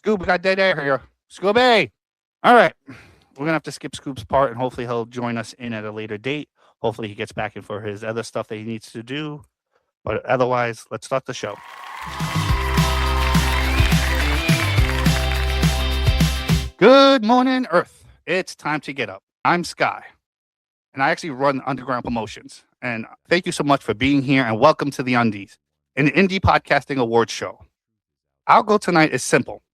Scoob, we got dead air here. Scooby! All right. We're going to have to skip Scoob's part, and hopefully he'll join us in at a later date. Hopefully he gets back in for his other stuff that he needs to do. But otherwise, let's start the show. Good morning, Earth. It's time to get up. I'm Sky, and I actually run Underground Promotions. And thank you so much for being here, and welcome to the Undies, an indie podcasting awards show. Our goal tonight is simple.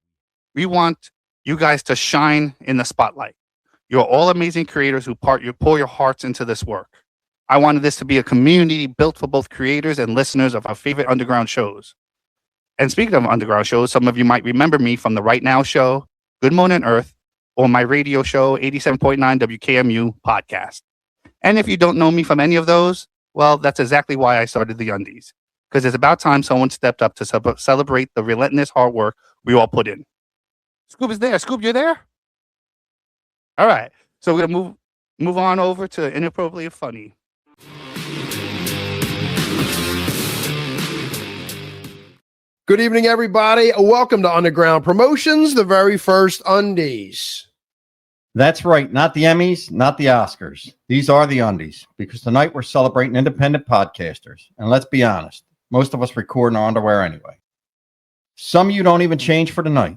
We want you guys to shine in the spotlight. You're all amazing creators who pour your hearts into this work. I wanted this to be a community built for both creators and listeners of our favorite underground shows. And speaking of underground shows, some of you might remember me from the Right Now show, Good Morning Earth, or my radio show, 87.9 WKMU podcast. And if you don't know me from any of those, well, that's exactly why I started the Undies. Because it's about time someone stepped up to celebrate the relentless hard work we all put in. Scoob is there. Scoob, you're there? All right. So we're going to move on over to Inappropriately Funny. Good evening, everybody. Welcome to Underground Promotions, the very first Undies. That's right. Not the Emmys, not the Oscars. These are the Undies, because tonight we're celebrating independent podcasters. And let's be honest, most of us record in our underwear anyway. Some of you don't even change for the night.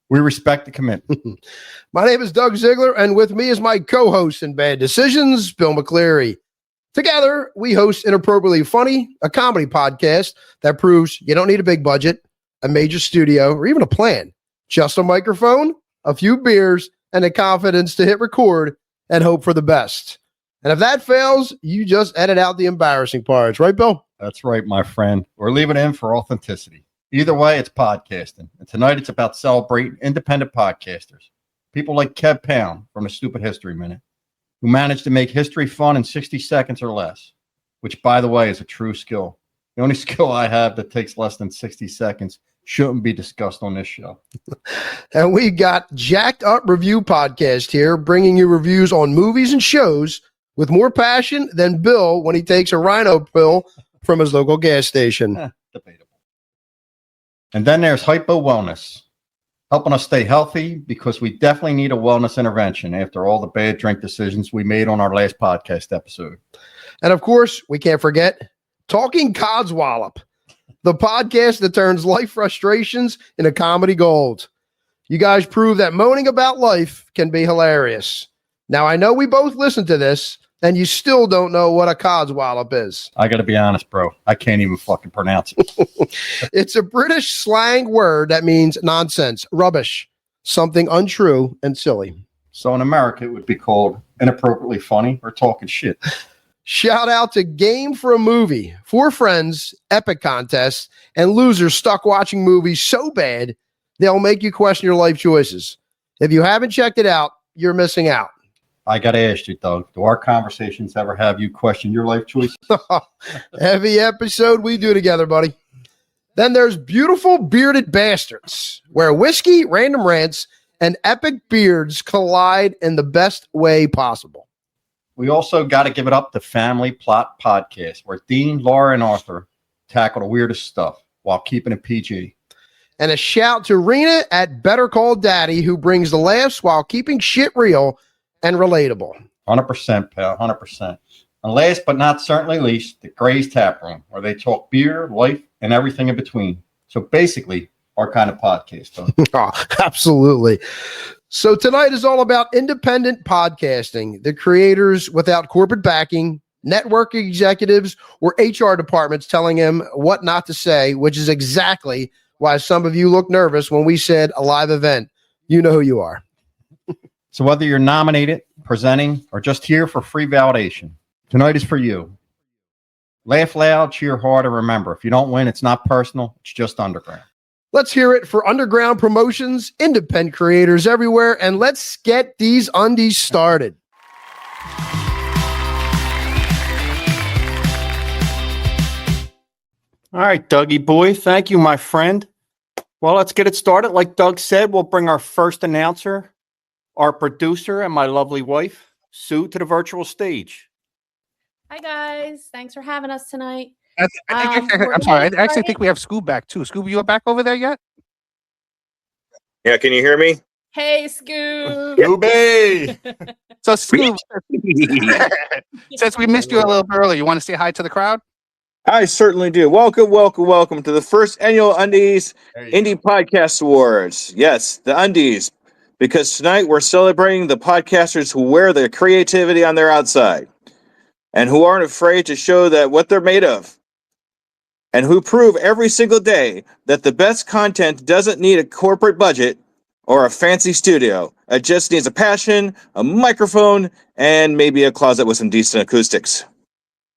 We respect the commitment. My name is Doug Ziegler, and with me is my co-host in Bad Decisions, Bill McCleary. Together, we host Inappropriately Funny, a comedy podcast that proves you don't need a big budget, a major studio, or even a plan. Just a microphone, a few beers, and the confidence to hit record and hope for the best. And if that fails, you just edit out the embarrassing parts. Right, Bill? That's right, my friend. We're leaving it in for authenticity. Either way, it's podcasting. And tonight it's about celebrating independent podcasters. People like Kev Pound from the Stupid History Minute, who managed to make history fun in 60 seconds or less, which, by the way, is a true skill. The only skill I have that takes less than 60 seconds shouldn't be discussed on this show. And we got Jacked Up Review Podcast here, bringing you reviews on movies and shows with more passion than Bill when he takes a rhino pill from his local gas station. Debatable. And then there's Hypo Wellness, helping us stay healthy because we definitely need a wellness intervention after all the bad drink decisions we made on our last podcast episode. And of course, we can't forget Talking Codswallop, the podcast that turns life frustrations into comedy gold. You guys prove that moaning about life can be hilarious. Now, I know we both listen to this, and you still don't know what a codswallop is. I got to be honest, bro. I can't even fucking pronounce it. It's a British slang word that means nonsense, rubbish, something untrue and silly. So in America, it would be called Inappropriately Funny or Talking Shit. Shout out to Game for a Movie, 4 friends, epic contest, and losers stuck watching movies so bad, they'll make you question your life choices. If you haven't checked it out, you're missing out. I got to ask you, Doug, do our conversations ever have you question your life choices? Every episode we do together, buddy. Then there's Beautiful Bearded Bastards, where whiskey, random rants, and epic beards collide in the best way possible. We also got to give it up to Family Plot Podcast, where Dean, Laura, and Arthur tackle the weirdest stuff while keeping it PG. And a shout to Rena at Better Call Daddy, who brings the laughs while keeping shit real and relatable. 100%, pal, 100%. And last but not certainly least, the Gray's Tap Room, where they talk beer, life, and everything in between. So basically, our kind of podcast. Oh, absolutely. So tonight is all about independent podcasting, the creators without corporate backing, network executives, or HR departments telling him what not to say, which is exactly why some of you look nervous when we said a live event. You know who you are. So whether you're nominated, presenting, or just here for free validation, tonight is for you. Laugh loud, cheer hard, and remember, if you don't win, it's not personal, it's just underground. Let's hear it for Underground Promotions, independent creators everywhere, and let's get these undies started. All right, Dougie boy. Thank you, my friend. Well, let's get it started. Like Doug said, we'll bring our first announcer, our producer, and my lovely wife, Sue, to the virtual stage. Hi, guys. Thanks for having us tonight. I'm sorry. I actually think we have Scoob back, too. Scoob, you back over there yet? Yeah, can you hear me? Hey, Scoob. Scooby! So, Scoob, since we missed you a little bit earlier, you want to say hi to the crowd? I certainly do. Welcome to the first annual Undies There you Indie go. Podcast Awards. Yes, the Undies. Because tonight we're celebrating the podcasters who wear their creativity on their outside and who aren't afraid to show that what they're made of and who prove every single day that the best content doesn't need a corporate budget or a fancy studio. It just needs a passion, a microphone, and maybe a closet with some decent acoustics.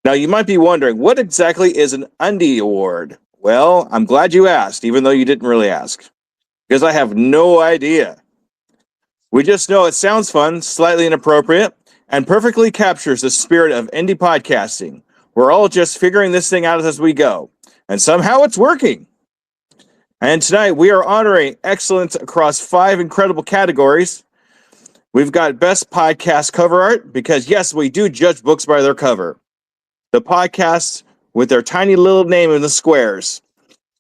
Now, you might be wondering, what exactly is an Undie Award? Well, I'm glad you asked, even though you didn't really ask, because I have no idea. We just know it sounds fun, slightly inappropriate, and perfectly captures the spirit of indie podcasting. We're all just figuring this thing out as we go, and somehow it's working. And tonight we are honoring excellence across 5 incredible categories. We've got Best Podcast Cover Art, because yes, we do judge books by their cover. The podcasts with their tiny little name in the squares.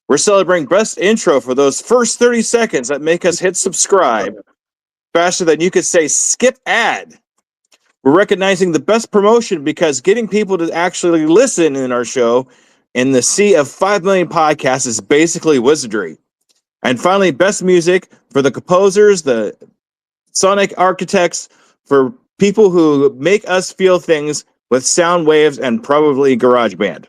We're celebrating Best Intro for those first 30 seconds that make us hit subscribe faster than you could say skip ad. We're recognizing the Best Promotion because getting people to actually listen in our show in the sea of 5 million podcasts is basically wizardry. And finally, Best Music for the composers, the sonic architects, for people who make us feel things with sound waves and probably GarageBand.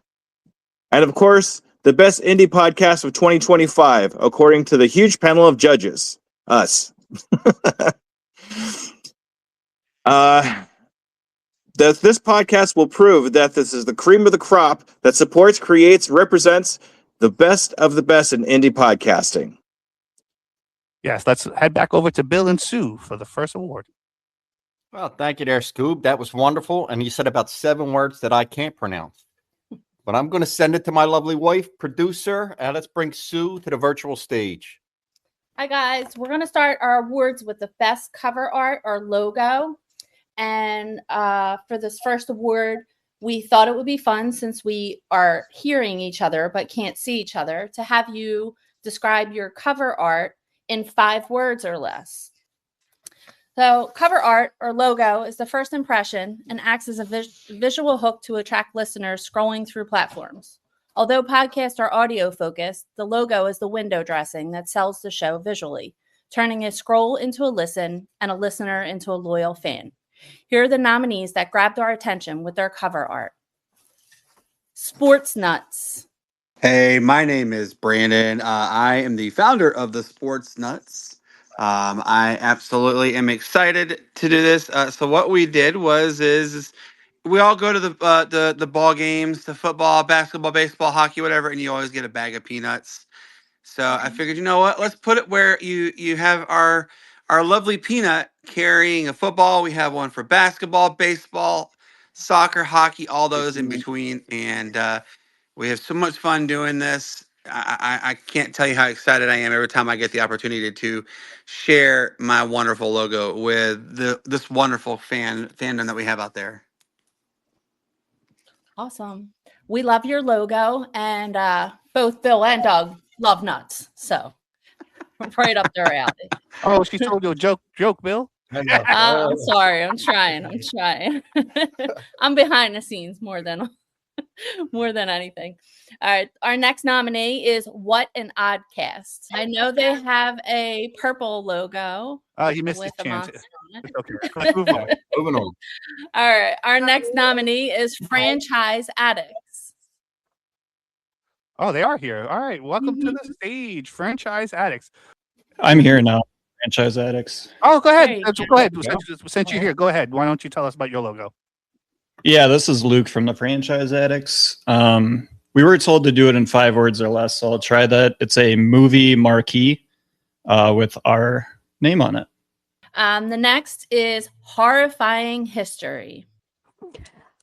And of course, the best indie podcast of 2025, according to the huge panel of judges, us. This podcast will prove that this is the cream of the crop that supports, creates, represents the best of the best in indie podcasting. Yes, let's head back over to Bill and Sue for the first award. Well, thank you there, Scoob. That was wonderful. And you said about 7 words that I can't pronounce. But I'm going to send it to my lovely wife, producer. Let's bring Sue to the virtual stage. Hi, guys. We're going to start our awards with the best cover art or logo. And for this first award, we thought it would be fun, since we are hearing each other but can't see each other, to have you describe your cover art in 5 words or less. So cover art or logo is the first impression and acts as a visual hook to attract listeners scrolling through platforms. Although podcasts are audio focused, the logo is the window dressing that sells the show visually, turning a scroll into a listen and a listener into a loyal fan. Here are the nominees that grabbed our attention with their cover art. Sports Nuts. Hey, my name is Brandon. I am the founder of the Sports Nuts. I absolutely am excited to do this. So what we did is we all go to the ball games, the football, basketball, baseball, hockey, whatever, and you always get a bag of peanuts. So I figured, you know what? Let's put it where you have our lovely peanut carrying a football. We have one for basketball, baseball, soccer, hockey, all those in between, and we have so much fun doing this. I can't tell you how excited I am every time I get the opportunity to share my wonderful logo with this wonderful fandom that we have out there. Awesome. We love your logo, and both Bill and Doug love nuts. So right up their alley. Oh, she told you a joke, Bill. I'm sorry. I'm trying. I'm behind the scenes more than anything. All right. Our next nominee is What an Oddcast. I know they have a purple logo. You missed his with a chance. monster on it. It's okay. Let's move on. Moving on. All right. Our next nominee is Franchise Addicts. Oh, they are here. All right. Welcome to the stage, Franchise Addicts. I'm here now, Franchise Addicts. Oh, go ahead. There you Go ahead. go. Since you're here, go ahead. Why don't you tell us about your logo? Yeah, this is Luke from the Franchise Addicts. We were told to do it in 5 words or less, so I'll try that. It's a movie marquee with our name on it. The next is Horrifying History.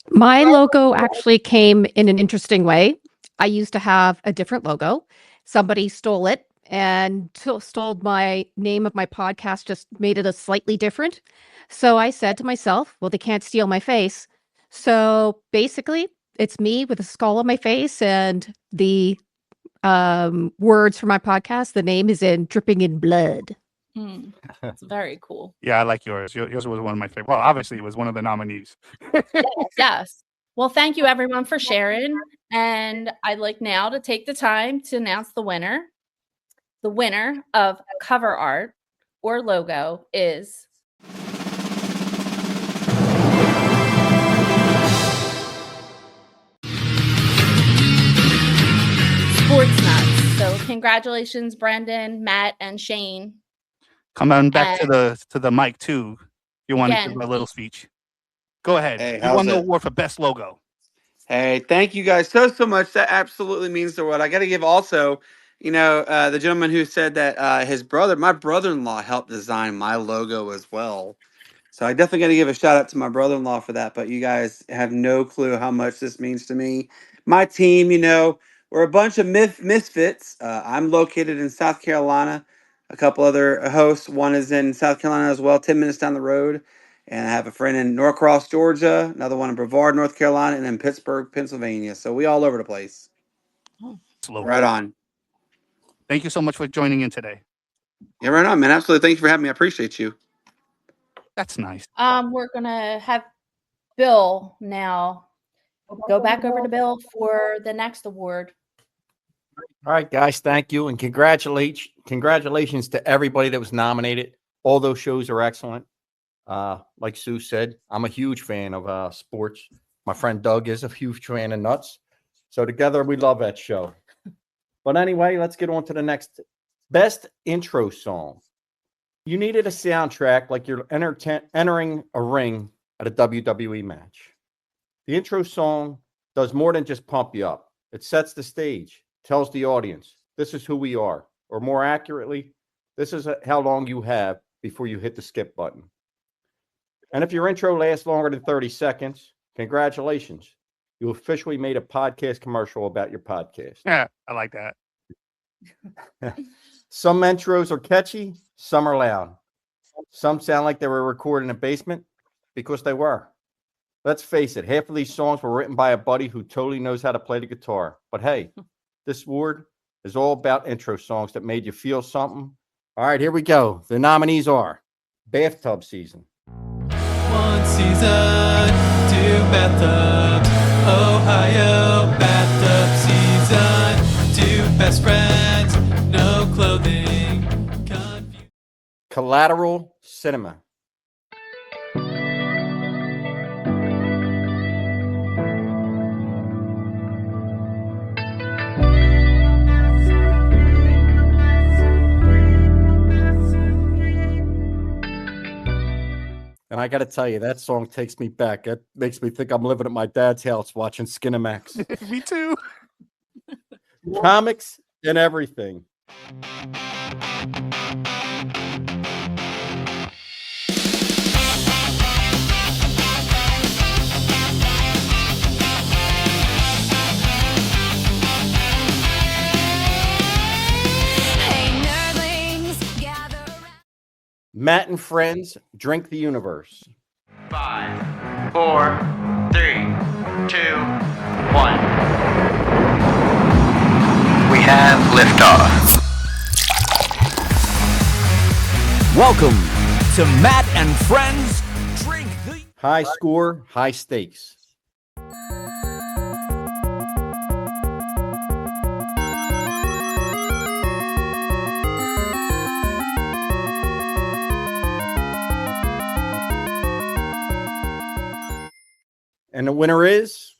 My logo actually came in an interesting way. I used to have a different logo. Somebody stole it and stole my name of my podcast, just made it a slightly different. So I said to myself, well, they can't steal my face. So basically, it's me with a skull on my face, and the words for my podcast, the name is in dripping in blood. It's very cool. Yeah, I like yours. Yours was one of my favorite. Well, obviously, it was one of the nominees. Yes. Well, thank you everyone for sharing. And I'd like now to take the time to announce the winner. The winner of cover art or logo is Sports Nuts. So congratulations, Brendan, Matt, and Shane. Come on back to the mic too. If you want to Again, give a little speech. Go ahead. Hey, You how's won the it? award for best logo. Hey, thank you guys so much. That absolutely means the world. I got to give also, the gentleman who said that my brother-in-law helped design my logo as well. So I definitely got to give a shout out to my brother-in-law for that. But you guys have no clue how much this means to me. My team, we're a bunch of misfits. I'm located in South Carolina. A couple other hosts. One is in South Carolina as well, 10 minutes down the road. And I have a friend in Norcross, Georgia, another one in Brevard, North Carolina, and then Pittsburgh, Pennsylvania. So we all over the place. Right on. Thank you so much for joining in today. Yeah, right on, man. Absolutely. Thank you for having me. I appreciate you. That's nice. We're gonna have Bill now. Go back over to Bill for the next award. All right, guys, thank you. And congratulations to everybody that was nominated. All those shows are excellent. Like Sue said, I'm a huge fan of sports. My friend Doug is a huge fan of nuts. So together we love that show. But anyway, let's get on to the next best intro song. You needed a soundtrack like you're entering a ring at a WWE match. The intro song does more than just pump you up. It sets the stage, tells the audience, this is who we are. Or more accurately, this is how long you have before you hit the skip button. And if your intro lasts longer than 30 seconds, congratulations. You officially made a podcast commercial about your podcast. Yeah, I like that. Some intros are catchy, some are loud. Some sound like they were recorded in a basement because they were. Let's face it, half of these songs were written by a buddy who totally knows how to play the guitar. But hey, this award is all about intro songs that made you feel something. All right, here we go. The nominees are Bathtub Season. One season, two bathtubs, Ohio bathtub season, two best friends, no clothing, Collateral Cinema. And I got to tell you, that song takes me back. It makes me think I'm living at my dad's house watching Skinamax. Me too. Comics and everything. Matt and Friends Drink the Universe. 5, 4, 3, 2, 1. We have liftoff. Welcome to Matt and Friends Drink the... High score, high stakes. And the winner is...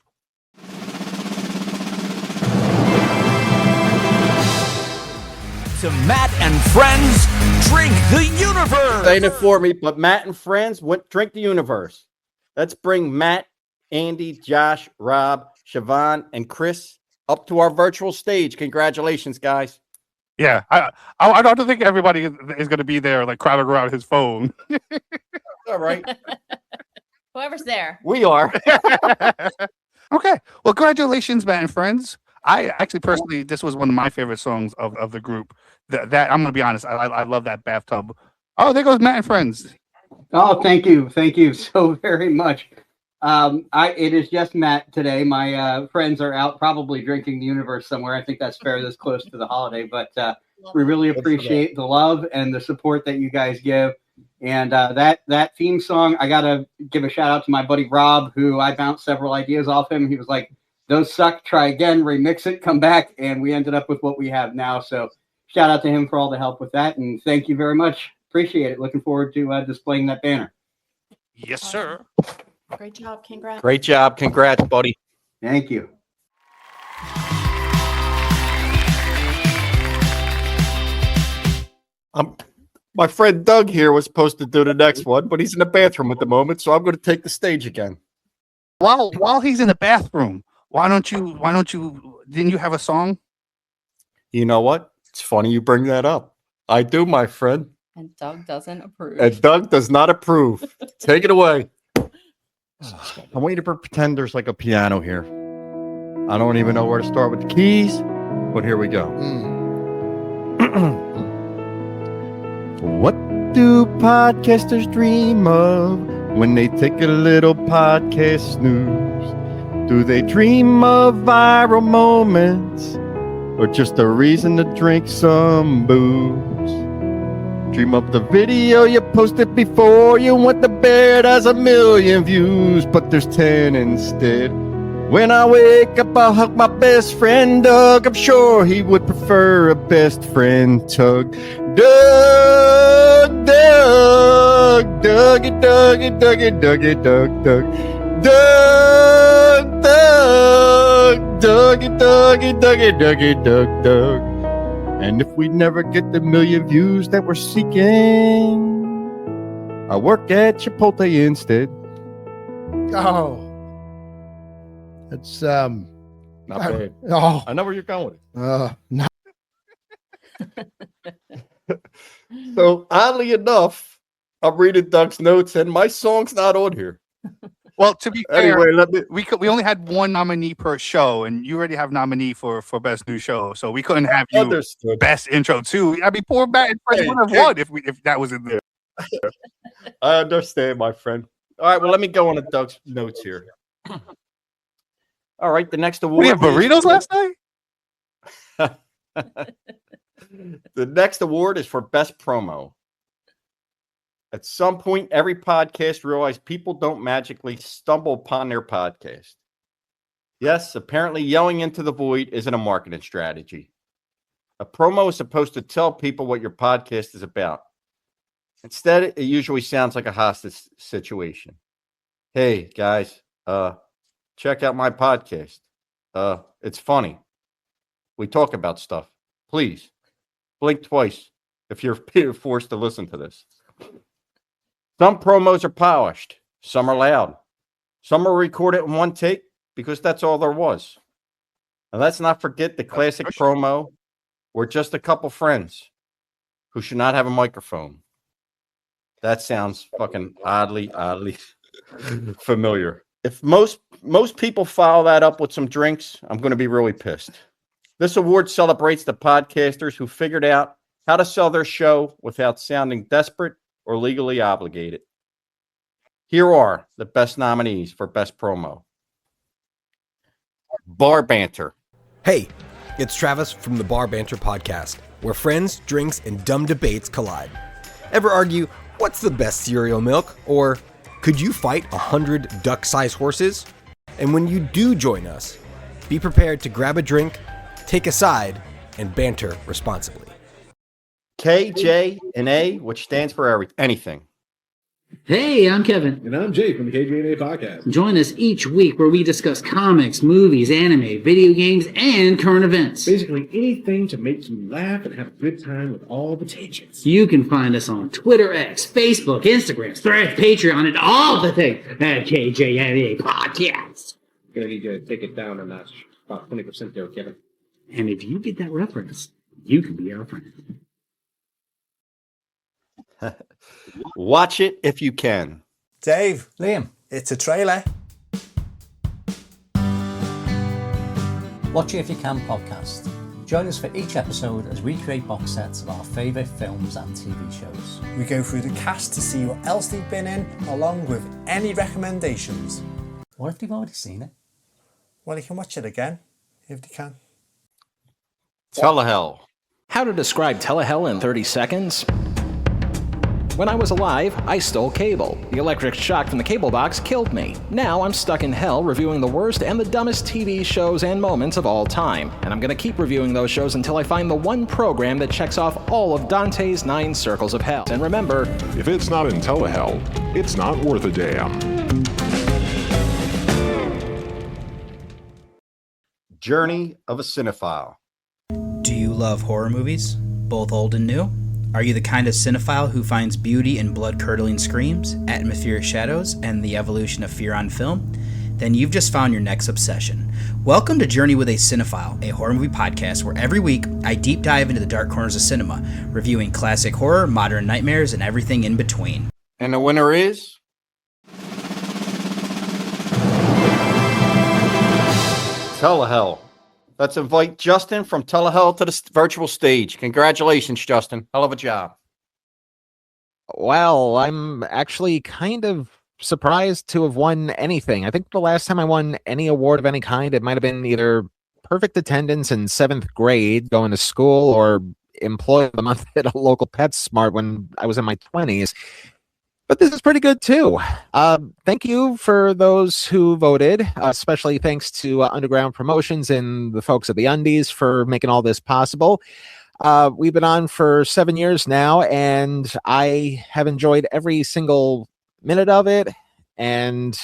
To Matt and Friends Drink the Universe. Saying it for me, but Matt and Friends Drink the Universe. Let's bring Matt, Andy, Josh, Rob, Siobhan, and Chris up to our virtual stage. Congratulations, guys. Yeah, I don't think everybody is going to be there like crowded around his phone. All right. Whoever's there. We are. Okay. Well, congratulations, Matt and Friends. I actually personally, this was one of my favorite songs of the group. That I'm going to be honest, I love that bathtub. Oh, there goes Matt and Friends. Oh, thank you so very much. It is just Matt today. My friends are out probably drinking the universe somewhere. I think that's fair this close to the holiday, but We really appreciate the love and the support that you guys give. And that theme song, I got to give a shout out to my buddy Rob, who I bounced several ideas off him. He was like, those suck, try again, remix it, come back. And we ended up with what we have now. So shout out to him for all the help with that. And thank you very much. Appreciate it. Looking forward to displaying that banner. Yes, sir. Great job. Congrats. Great job. Congrats, buddy. Thank you. My friend Doug here was supposed to do the next one, but he's in the bathroom at the moment, so I'm going to take the stage again. While he's in the bathroom, why don't you didn't you have a song? You know what? It's funny you bring that up. I do, my friend. And Doug doesn't approve. And Doug does not approve. Take it away. I want you to pretend there's like a piano here. I don't even know where to start with the keys, but here we go. What do podcasters dream of when they take a little podcast snooze? Do they dream of viral moments or just a reason to drink some booze? Dream up the video you posted before you want the bear has 1 million views, but there's 10 instead. When I wake up, I'll hug my best friend Doug. I'm sure he would prefer a best friend tug. Doug, Doug, Dougie, Dougie, Dougie, Dougie, Doug, Doug. Doug, Doug, Dougie, Dougie, Dougie, Dougie, Doug, Doug. And if we never get the 1 million views that we're seeking, I'll work at Chipotle instead. Oh. It's Not bad. Oh, I know where you're going with it. no. So, oddly enough, I'm reading Doug's notes, and my song's not on here. Well, to be fair, Anyway, we only had one nominee per show, and you already have nominee for best new show, so we couldn't have you Understood. best intro too. I mean, poor Matt and Fred would have won if that was in there. I understand, my friend. All right, well, let me go on to Doug's notes here. All right, the next award. We have burritos last night? The next award is for best promo. At some point, every podcast realized people don't magically stumble upon their podcast. Yes, apparently yelling into the void isn't a marketing strategy. A promo is supposed to tell people what your podcast is about. Instead, it usually sounds like a hostage situation. Hey, guys, check out my podcast. It's funny. We talk about stuff. Please, blink twice if you're forced to listen to this. Some promos are polished. Some are loud. Some are recorded in one take because that's all there was. And let's not forget the classic promo where just a couple friends who should not have a microphone. That sounds fucking oddly familiar. If most people follow that up with some drinks, I'm going to be really pissed. This award celebrates the podcasters who figured out how to sell their show without sounding desperate or legally obligated. Here are the best nominees for best promo. Bar Banter. Hey, it's Travis from the Bar Banter podcast, where friends, drinks, and dumb debates collide. Ever argue, what's the best cereal milk? Or could you fight 100 duck-sized horses? And when you do join us, be prepared to grab a drink, take a side, and banter responsibly. KJ&A, which stands for anything. Hey, I'm Kevin. And I'm Jay from the KJ&A podcast. Join us each week where we discuss comics, movies, anime, video games, and current events. Basically anything to make you laugh and have a good time with all the tangents. You can find us on Twitter, X, Facebook, Instagram, Threads, Patreon, and all the things at KJ&A Podcast. Gonna need you to take it down a notch. About 20% there, Kevin. And if you get that reference, you can be our friend. Watch it if you can. Dave, Liam, it's a trailer. Watch It If You Can podcast. Join us for each episode as we create box sets of our favourite films and TV shows. We go through the cast to see what else they've been in, along with any recommendations. What if they've already seen it? Well, you can watch it again, if you can. Telehell. How to describe telehell in 30 seconds? When I was alive, I stole cable. The electric shock from the cable box killed me. Now I'm stuck in hell reviewing the worst and the dumbest TV shows and moments of all time. And I'm gonna keep reviewing those shows until I find the one program that checks off all of Dante's 9 circles of hell. And remember, if it's not in telehell, it's not worth a damn. Journey of a Cinephile. Do you love horror movies, both old and new? Are you the kind of cinephile who finds beauty in blood-curdling screams, atmospheric shadows, and the evolution of fear on film? Then you've just found your next obsession. Welcome to Journey with a Cinephile, a horror movie podcast where every week I deep dive into the dark corners of cinema, reviewing classic horror, modern nightmares, and everything in between. And the winner is... Telehell. Let's invite Justin from Telehell to the virtual stage. Congratulations, Justin. Hell of a job. Well, I'm actually kind of surprised to have won anything. I think the last time I won any award of any kind, it might have been either perfect attendance in 7th grade going to school or employee of the month at a local PetSmart when I was in my 20s. But this is pretty good, too. Thank you for those who voted, especially thanks to Underground Promotions and the folks at the Undies for making all this possible. We've been on for 7 years now, and I have enjoyed every single minute of it. And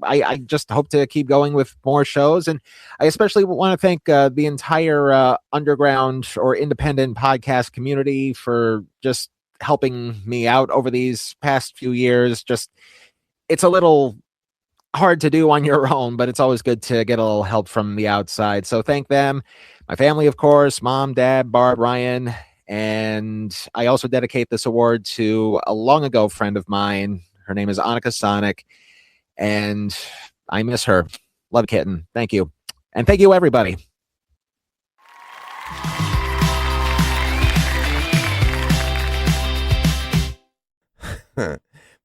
I just hope to keep going with more shows. And I especially want to thank the entire underground or independent podcast community for just helping me out over these past few years. Just, it's a little hard to do on your own, but it's always good to get a little help from the outside. So thank them, my family, of course, Mom, Dad, Barb, Ryan. And I also dedicate this award to a long ago friend of mine. Her name is Annika Sonic, and I miss her. Love kitten. Thank you. And thank you, everybody.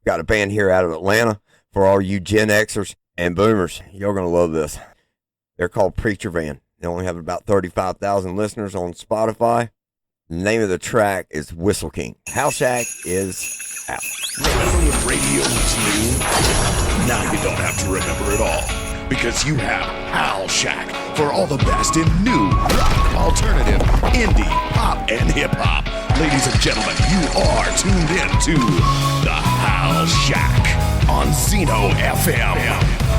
Got a band here out of Atlanta for all you Gen Xers and Boomers. You're going to love this. They're called Preacher Van. They only have about 35,000 listeners on Spotify. The name of the track is Whistle King. Hal Shack is out. Remember when radio was new? Now you don't have to remember it all, because you have Hal Shack for all the best in new rock, alternative, indie, pop, and hip-hop. Ladies and gentlemen, you are tuned in to the Hal Shack on Zeno FM.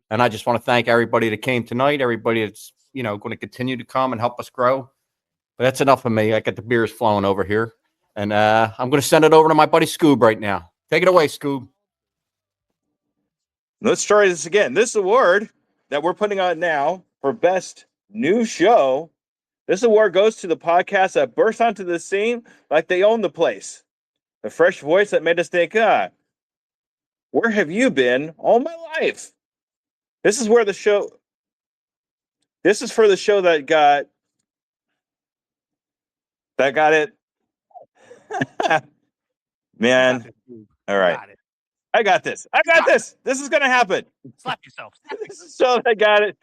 And I just want to thank everybody that came tonight, everybody that's, going to continue to come and help us grow. But that's enough of me. I got the beers flowing over here. And I'm going to send it over to my buddy Scoob right now. Take it away, Scoob. Let's try this again. This award that we're putting on now for Best New Show, this award goes to the podcast that burst onto the scene like they own the place. The fresh voice that made us think, where have you been all my life? This is for the show that got it. Man. All right. I got this. This is going to happen. Slap yourself. This is so I got it.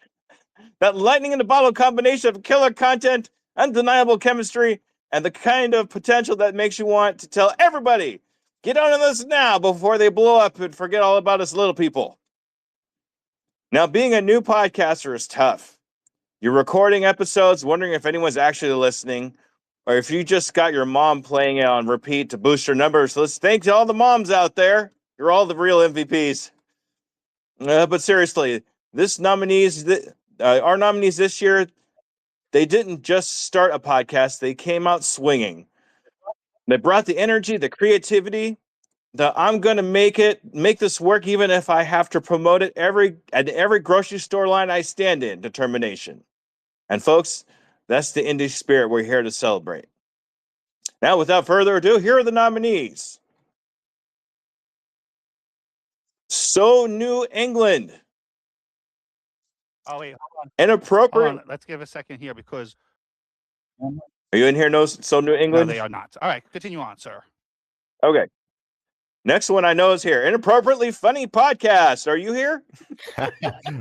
That lightning in the bottle combination of killer content, undeniable chemistry, and the kind of potential that makes you want to tell everybody, get on this now before they blow up and forget all about us little people. Now, being a new podcaster is tough. You're recording episodes, wondering if anyone's actually listening, or if you just got your mom playing it on repeat to boost your numbers. So let's thank all the moms out there. You're all the real MVPs. But seriously, our nominees this year, they didn't just start a podcast. They came out swinging. They brought the energy, the creativity, I'm going to make this work even if I have to promote it at every grocery store line I stand in determination. And folks, that's the indie spirit we're here to celebrate. Now, without further ado, here are the nominees. So New England. Oh, wait, hold on. Inappropriate. Hold on. Let's give a second here because. Are you in here? No, So New England? No, they are not. All right, continue on, sir. Okay. Next one I know is here. Inappropriately Funny Podcast. Are you here?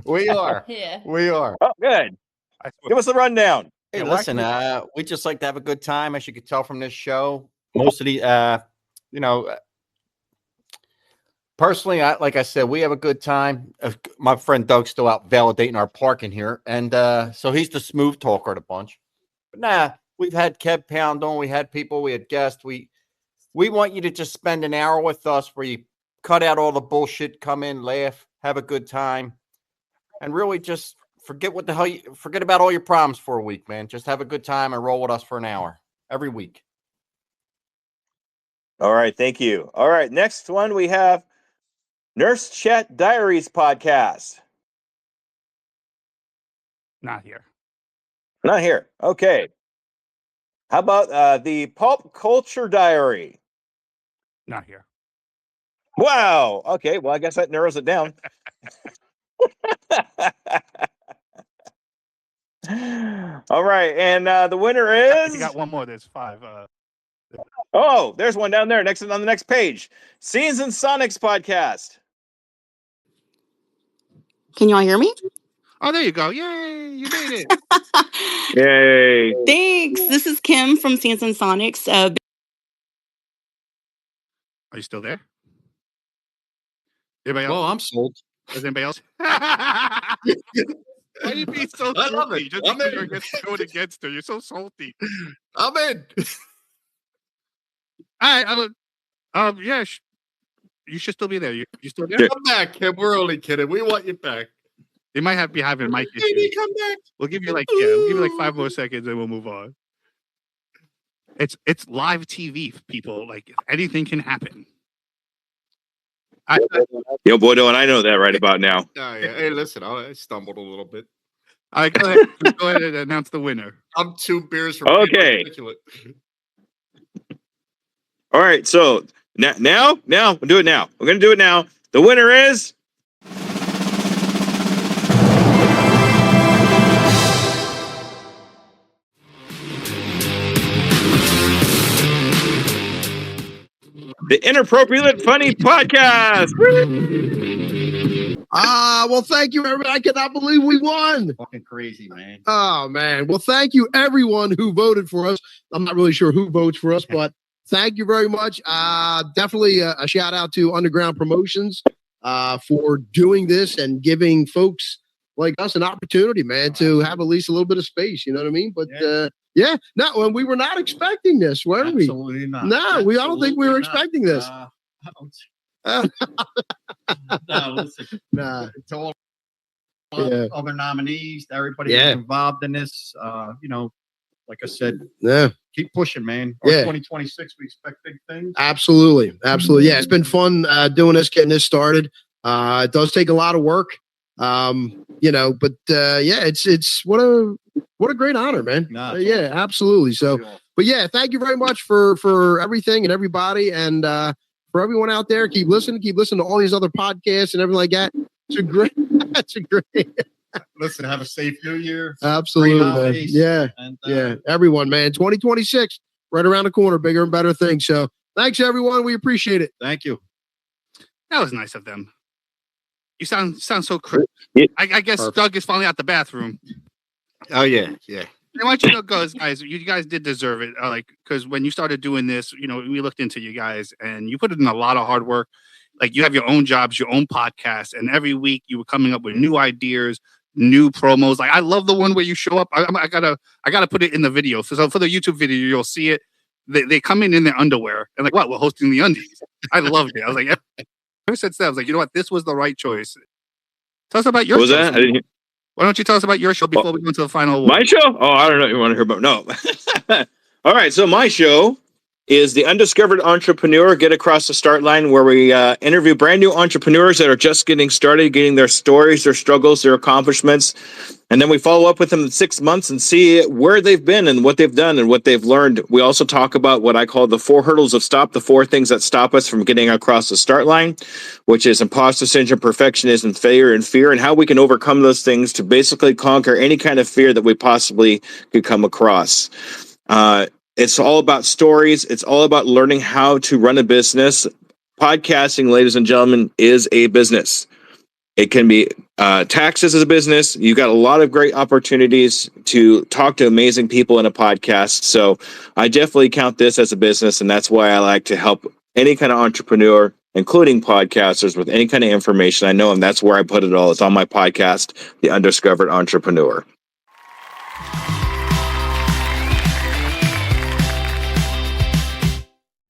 We are. Yeah. We are. Oh, good. Give us the rundown. Hey, Yeah, listen, we just like to have a good time, as you can tell from this show. Most of the, personally, like I said, we have a good time. My friend Doug's still out validating our parking here, and so he's the smooth talker of the bunch. But we've had Kev Pound on, we had people, we had guests. We want you to just spend an hour with us where you cut out all the bullshit, come in, laugh, have a good time, and really just forget about all your problems for a week, man. Just have a good time and roll with us for an hour every week. All right, thank you. All right, next one we have Nurse Chat Diaries Podcast. Not here. Not here. Okay. How about the Pulp Culture Diary? Not here. Wow. Okay, well, I guess that narrows it down. All right, and the winner is. You got one more. There's 5. Oh, there's one down there. On the next page. Scenes and Sonics Podcast. Can you all hear me? Oh, there you go. Yay, you made it. Yay. Thanks. This is Kim from Scenes and Sonics. Are you still there? Anybody else? Well, I'm sold. Is anybody else? Why are you being so I love salty? it. Just I'm because in. you're going against her. You're so salty. I'm in. All right. Yeah. You should still be there. You still there? Come back, Kim. We're only kidding. We want you back. You might be having mic Baby, issues. come back. We'll give you like 5 more seconds and we'll move on. It's live TV, people. Like anything can happen. Yo, boy, don't I know that right about now. Oh, yeah. Hey, listen, I stumbled a little bit. All right, go ahead. Go ahead and announce the winner. I'm 2 beers from Okay. articulate. All right, so now we'll do it now. We're going to do it now. The winner is. The Inappropriately Funny Podcast. Well, thank you, everybody. I cannot believe we won. Fucking crazy, man. Oh, man. Well, thank you, everyone who voted for us. I'm not really sure who votes for us, but thank you very much. Definitely a shout out to Underground Promotions for doing this and giving folks like us an opportunity, man, to have at least a little bit of space. You know what I mean? But no, we were not expecting this, were we? Absolutely not. No, I don't think we were expecting this. No, listen. Nah. To all other nominees, everybody who's involved in this. Like I said, keep pushing, man. Or 2026, we expect big things. Absolutely. Yeah, it's been fun doing this, getting this started. It does take a lot of work, but it's what a great honor, man. Yeah, absolutely. So, but yeah, thank you very much for everything and everybody, and for everyone out there. Keep listening to all these other podcasts and everything like that. It's a great. Listen, have a safe New Year. Absolutely, man. Yeah, everyone, man. 2026, right around the corner, bigger and better things. So, thanks, everyone. We appreciate it. Thank you. That was nice of them. You sound so crisp. I guess Doug is finally out the bathroom. Oh yeah. I want you to know, guys, you guys did deserve it. Because when you started doing this, we looked into you guys, and you put in a lot of hard work. Like, you have your own jobs, your own podcast, and every week you were coming up with new ideas, new promos. Like, I love the one where you show up. I gotta put it in the video. So for the YouTube video, you'll see it. They come in their underwear and like, what? We're hosting the Undies. I loved it. I was like, ever since then, I was like, you know what? This was the right choice. Tell us about your show. What was that? I didn't hear. Why don't you tell us about your show before we go into the final award? My show? Oh, I don't know what you want to hear about. No. All right. So my show is the Undiscovered Entrepreneur, Get Across the Start Line, where we interview brand new entrepreneurs that are just getting started, getting their stories, their struggles, their accomplishments. And then we follow up with them in 6 months and see where they've been and what they've done and what they've learned. We also talk about what I call the 4 hurdles of stop, the 4 things that stop us from getting across the start line, which is imposter syndrome, perfectionism, failure, and fear, and how we can overcome those things to basically conquer any kind of fear that we possibly could come across. It's all about stories. It's all about learning how to run a business. Podcasting, ladies and gentlemen, is a business. It can be taxes as a business. You've got a lot of great opportunities to talk to amazing people in a podcast. So I definitely count this as a business, and that's why I like to help any kind of entrepreneur, including podcasters, with any kind of information I know, and that's where I put it all. It's on my podcast, The Undiscovered Entrepreneur.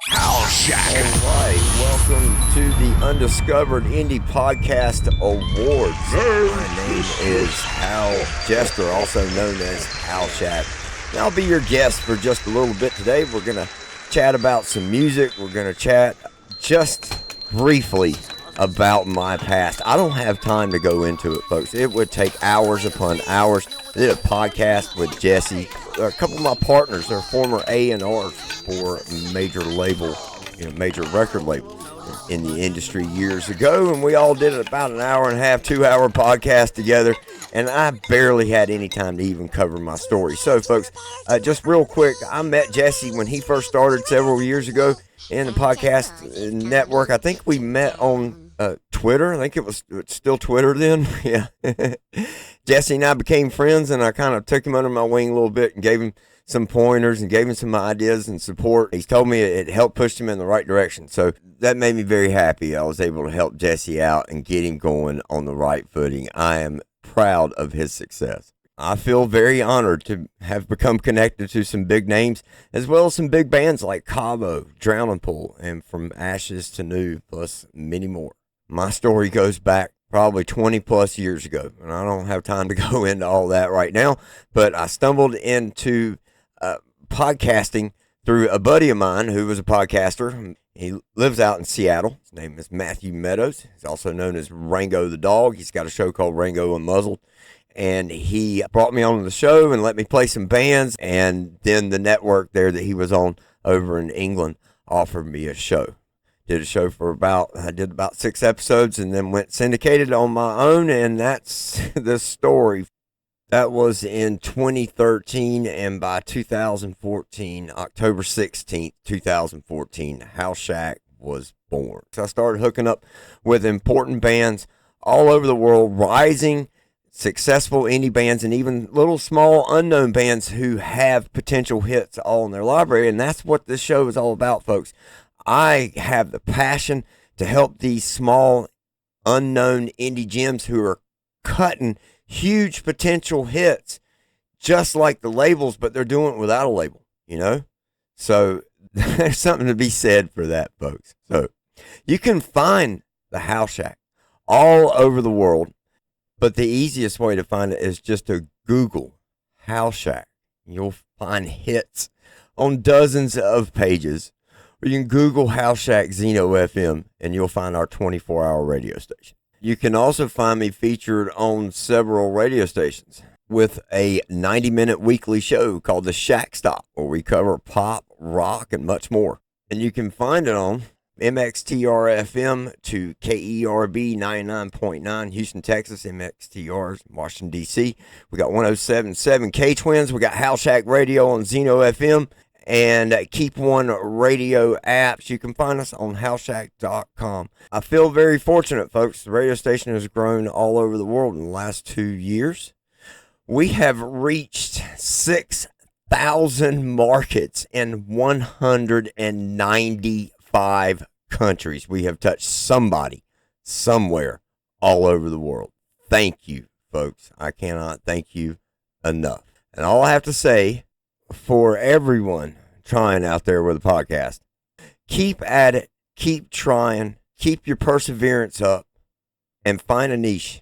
Hal Shack. All right, welcome to the Undiscovered Indie Podcast Awards. My name is Hal Jester, also known as Hal Shack. And I'll be your guest for just a little bit today. We're going to chat about some music. We're going to chat just briefly about my past. I don't have time to go into it, folks. It would take hours upon hours. I did a podcast with Jesse. A couple of my partners are former A&Rs for a major label, major record label in the industry years ago, and we all did about an hour and a half, 2-hour podcast together, and I barely had any time to even cover my story. So, folks, just real quick, I met Jesse when he first started several years ago in the podcast network. I think we met on Twitter. I think it's still Twitter then. Yeah. Jesse and I became friends, and I kind of took him under my wing a little bit and gave him some pointers and gave him some ideas and support. He's told me it helped push him in the right direction. So that made me very happy. I was able to help Jesse out and get him going on the right footing. I am proud of his success. I feel very honored to have become connected to some big names, as well as some big bands like Cabo, Drowning Pool, and From Ashes to New, plus many more. My story goes back probably 20 plus years ago, and I don't have time to go into all that right now, but I stumbled into podcasting through a buddy of mine who was a podcaster. He lives out in Seattle. His name is Matthew Meadows. He's also known as Rango the Dog. He's got a show called Rango Unmuzzled, and he brought me on the show and let me play some bands, and then the network there that he was on over in England offered me a show. Did a show for I did about 6 episodes, and then went syndicated on my own, and that's the story. That was in 2013, and by 2014, October 16th, 2014, Hal Shack was born. So I started hooking up with important bands all over the world, rising, successful indie bands, and even little small unknown bands who have potential hits all in their library, and that's what this show is all about, folks. I have the passion to help these small, unknown indie gems who are cutting huge potential hits, just like the labels, but they're doing it without a label, So there's something to be said for that, folks. So you can find the Hal Shack all over the world, But the easiest way to find it is just to Google Hal Shack. You'll find hits on dozens of pages. Or you can Google Hal Shack Zeno FM and you'll find our 24-hour radio station. You can also find me featured on several radio stations with a 90-minute weekly show called The Shack Stop, where we cover pop, rock, and much more. And you can find it on MXTR-FM to KERB 99.9 Houston, Texas, MXTR's Washington, D.C. We got 107.7 K-Twins. We got Hal Shack Radio on Zeno FM and Keep One radio apps. You can find us on halshack.com. I feel very fortunate, folks. The radio station has grown all over the world in the last 2 years. We have reached 6,000 markets in 195 countries. We have touched somebody, somewhere, all over the world. Thank you, folks. I cannot thank you enough. And all I have to say for everyone trying out there with a podcast, keep at it, keep trying, keep your perseverance up, and find a niche,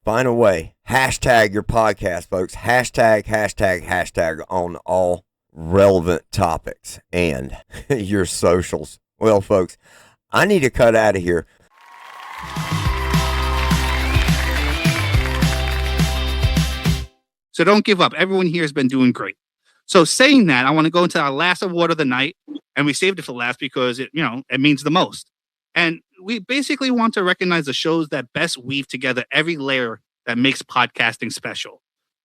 find a way. Hashtag your podcast, folks. Hashtag on all relevant topics and your socials. Well, folks, I need to cut out of here. So don't give up. Everyone here has been doing great. So saying that, I want to go into our last award of the night, and we saved it for last because it means the most. And we basically want to recognize the shows that best weave together every layer that makes podcasting special,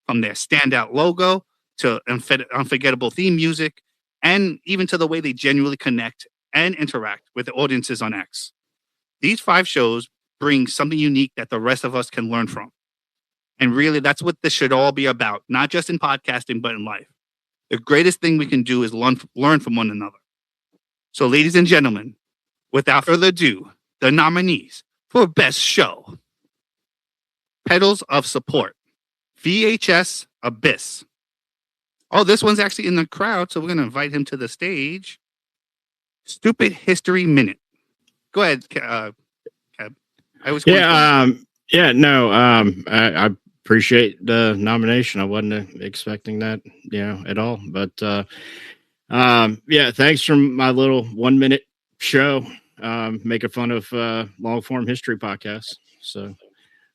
from their standout logo to unforgettable theme music, and even to the way they genuinely connect and interact with the audiences on X. These 5 shows bring something unique that the rest of us can learn from. And really, that's what this should all be about, not just in podcasting, but in life. The greatest thing we can do is learn from one another. So, ladies and gentlemen, without further ado, the nominees for Best Show. Pedals of Support, VHS Abyss. Oh, this one's actually in the crowd, so we're going to invite him to the stage. Stupid History Minute. Go ahead, Kev. I appreciate the nomination. I wasn't expecting that, at all. But thanks for my little 1 minute show, making fun of long form history podcasts. So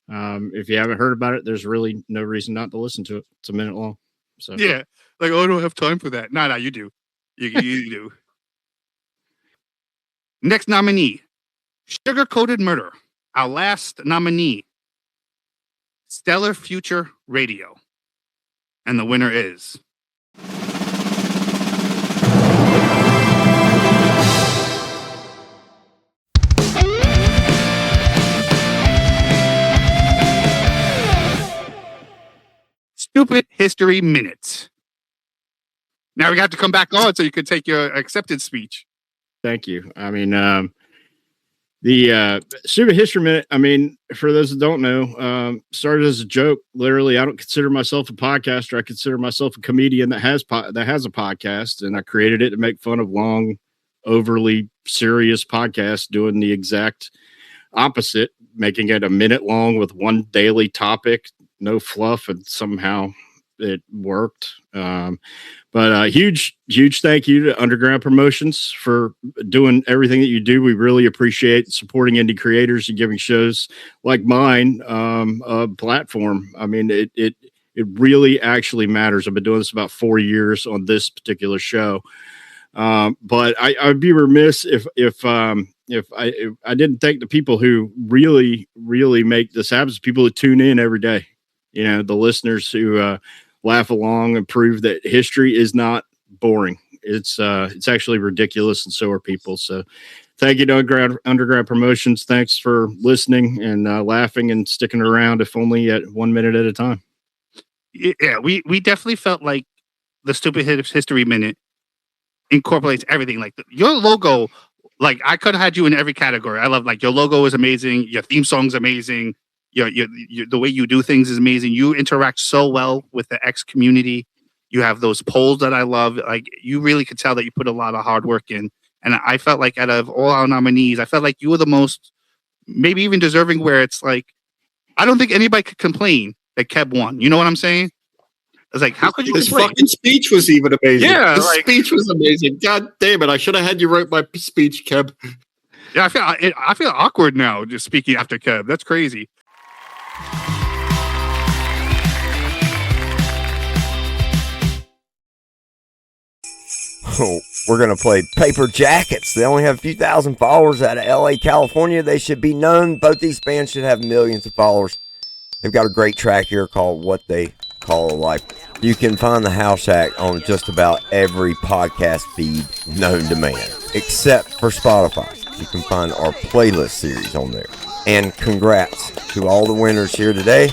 if you haven't heard about it, there's really no reason not to listen to it. It's a minute long. So yeah, I don't have time for that. No, you do. You do. Next nominee, Sugar Coated Murder. Our last nominee, Stellar Future Radio. And the winner is Stupid History Minute. Now we got to come back on so you can take your acceptance speech. Thank you. I mean, the Stupid History Minute, for those that don't know, started as a joke. Literally, I don't consider myself a podcaster. I consider myself a comedian that has a podcast, and I created it to make fun of long, overly serious podcasts doing the exact opposite, making it a minute long with one daily topic, no fluff, and somehow it worked. But huge thank you to Underground Promotions for doing everything that you do. We really appreciate supporting indie creators and giving shows like mine a platform. It really actually matters. I've been doing this about 4 years on this particular show. But I'd be remiss if I didn't thank the people who really make this happen. People who tune in every day. The listeners who laugh along and prove that history is not boring. It's actually ridiculous, and so are people. So thank you to Underground Promotions. Thanks for listening and laughing and sticking around, if only at 1 minute at a time. Yeah, we definitely felt like the Stupid History Minute incorporates everything. Like your logo, like I could have had you in every category. I love, like, your logo is amazing. Your theme song's amazing. Your the way you do things is amazing. You interact so well with the X community. You have those polls that I love. Like, you really could tell that you put a lot of hard work in. And I felt like out of all our nominees, I felt like you were the most, maybe even deserving, where it's like, I don't think anybody could complain that Kev won. You know what I'm saying? It's like, how could you His complain? fucking speech was even amazing. Yeah, his like- speech was amazing. God damn it! I should have had you write my speech, Kev. Yeah, I feel awkward now just speaking after Kev. That's crazy. Oh, we're going to play Paper Jackets. They only have a few thousand followers out of LA, California. They should be known. Both these bands should have millions of followers. They've got a great track here called What They Call a Life. You can find the Hal Shack on just about every podcast feed known to man, except for Spotify. You can find our playlist series on there. And congrats to all the winners here today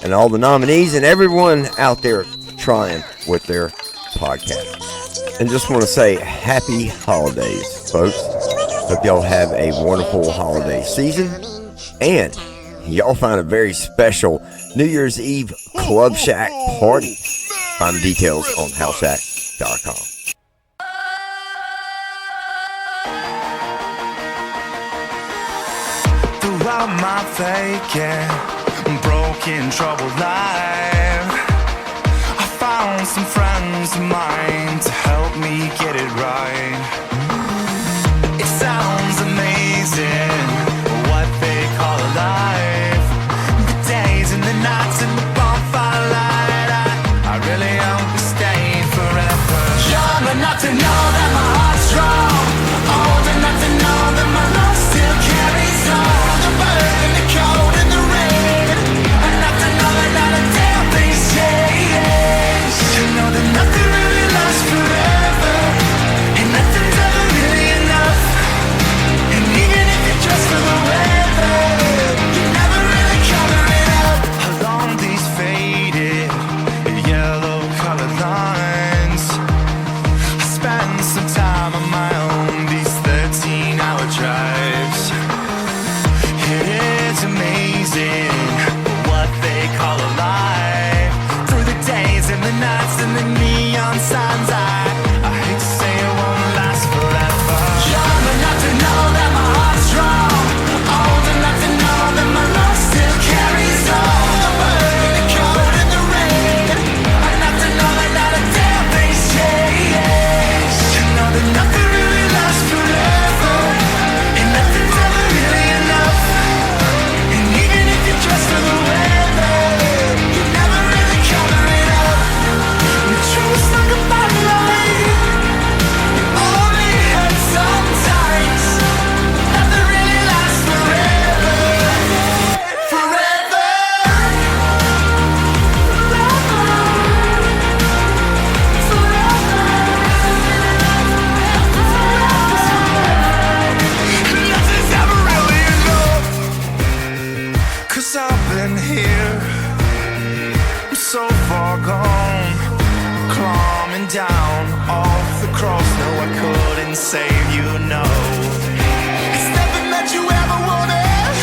and all the nominees and everyone out there trying with their podcast. And just want to say happy holidays, folks. Hope y'all have a wonderful holiday season. And y'all find a very special New Year's Eve Club Shack party. Find the details on halshack.com. Throughout my faking, broken, troubled life, I found some friends of mine to help me get it right. It sounds amazing, what they call a life. The days and the nights and the bonfire light, I really hope we stay forever. Young enough to know that my heart's strong, old enough to know that my love still carries on. The burn, the cold, and the rain, enough to know that not a damn thing's changed. To know that nothing really lasts forever, and nothing's ever really enough. And even if you're dressed for the weather, you're never really covering up. Along these faded, yellow colored lines, I spend some time on my own, these 13-hour drives. It's amazing what they call a life. Through the days and the nights and the neon signs, I hate to say it won't last forever. Young enough to know that my heart's strong, old enough to know that my love still carries on. The burn, the cold, and the rain, enough to know that not a damn thing's changed. To know that nothing really lasts forever, and nothing's ever really enough. And even if you're dressed for the weather, you're never really covering up. The truth's like a bottle light, you only hurt sometimes. Nothing really lasts forever, forever. Nothing's ever really enough. 'Cause I've been here, I'm so far gone, climbing down off the cross. No, I couldn't save you, no. It's nothing that you ever wanted,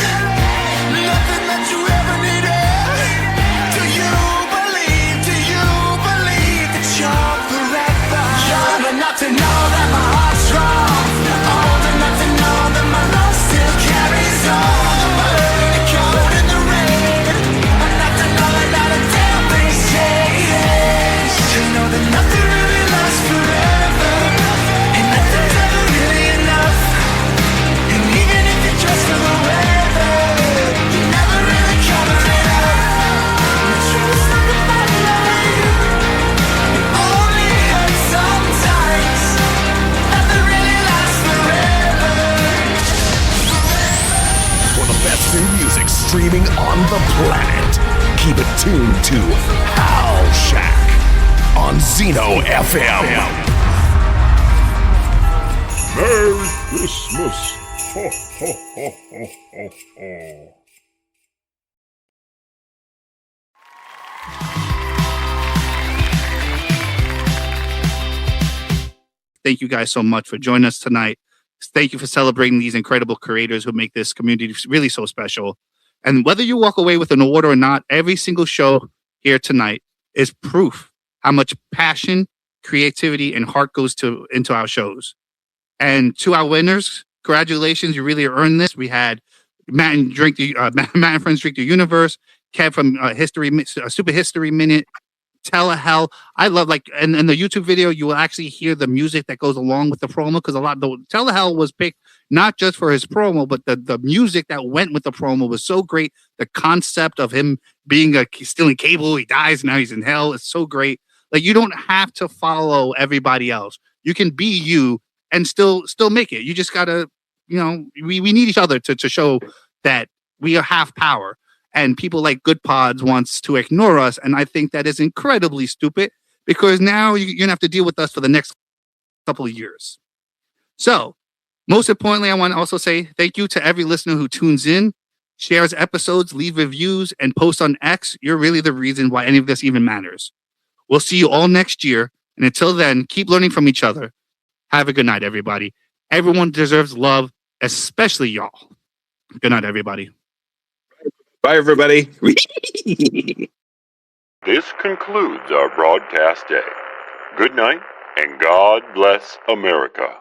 nothing that you ever needed. Do you believe that you're forever? Young enough to know that my heart's strong, old enough to know that my love still carries on. The burn, the cold, and the rain, enough to know that not a damn thing's changed. To know that nothing really lasts forever, and nothing's ever really enough. And even if you're dressed for the weather, you're never really covering up. The truth's like a bottle light, you only hurt sometimes. Nothing really lasts forever. For the best new music streaming on the planet, keep it tuned to Hal Shack on Zeno FM. Merry Christmas. Ho, ho, ho, ho, ho, ho. Thank you guys so much for joining us tonight. Thank you for celebrating these incredible creators who make this community really so special. And whether you walk away with an award or not, every single show here tonight is proof how much passion, creativity, and heart goes into our shows. And to our winners, congratulations, you really earned this. We had Matt and Friends Drink the Universe, Kev from Super History Minute, Telehell. I love in the YouTube video, you will actually hear the music that goes along with the promo, because Telehell was picked not just for his promo, but the music that went with the promo was so great. The concept of him being stealing cable, he dies, now he's in hell. It's so great. Like, you don't have to follow everybody else. You can be you and still make it. You just gotta, we need each other to show that we have power. And people like Good Pods wants to ignore us, and I think that is incredibly stupid, because now you're gonna have to deal with us for the next couple of years. So, most importantly, I want to also say thank you to every listener who tunes in, shares episodes, leave reviews, and posts on X. You're really the reason why any of this even matters. We'll see you all next year, and until then, keep learning from each other. Have a good night, everybody. Everyone deserves love, especially y'all. Good night, everybody. Bye, everybody. This concludes our broadcast day. Good night, and God bless America.